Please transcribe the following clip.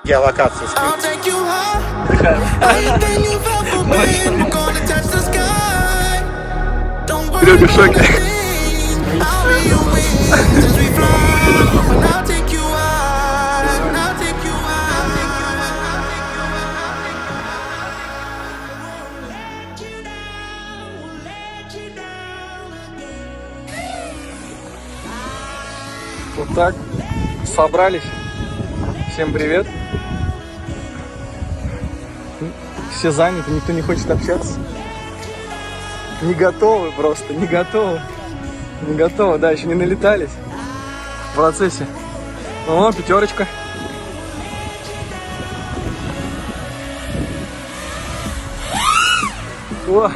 Геолокацию скинь. Серега в шоке. Вот так, собрались. Всем привет. Все заняты, никто не хочет общаться. Не готовы просто, не готовы. Не готовы, да, еще не налетались. В процессе. О, пятерочка. О,